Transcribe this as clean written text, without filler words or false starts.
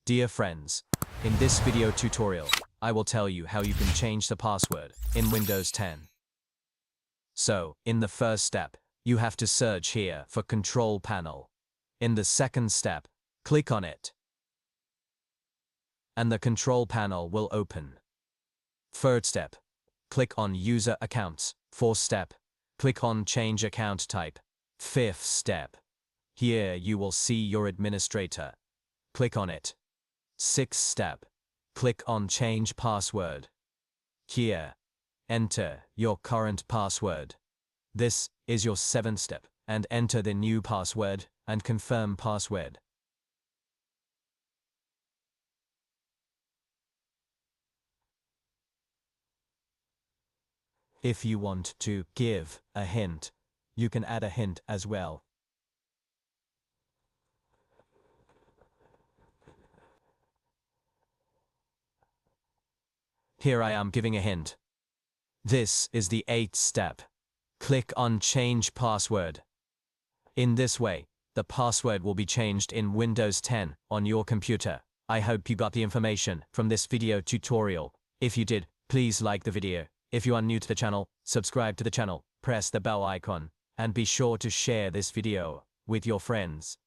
Dear friends, in this video tutorial, I will tell you how you can change the password in Windows 10. So, in the first step, you have to search here for Control Panel. In the second step, click on it, and the Control Panel will open. Third step, click on User Accounts. Fourth step, click on Change Account Type. Fifth step, here you will see your administrator. Click on it. Sixth step, click on Change Password. Here, enter your current password. This is your seventh step, and enter the new password and confirm password. If you want to give a hint, you can add a hint as well. Here I am giving a hint. This is the eighth step. Click on Change Password. In this way, the password will be changed in Windows 10 on your computer. I hope you got the information from this video tutorial. If you did, please like the video. If you are new to the channel, subscribe to the channel, press the bell icon, and be sure to share this video with your friends.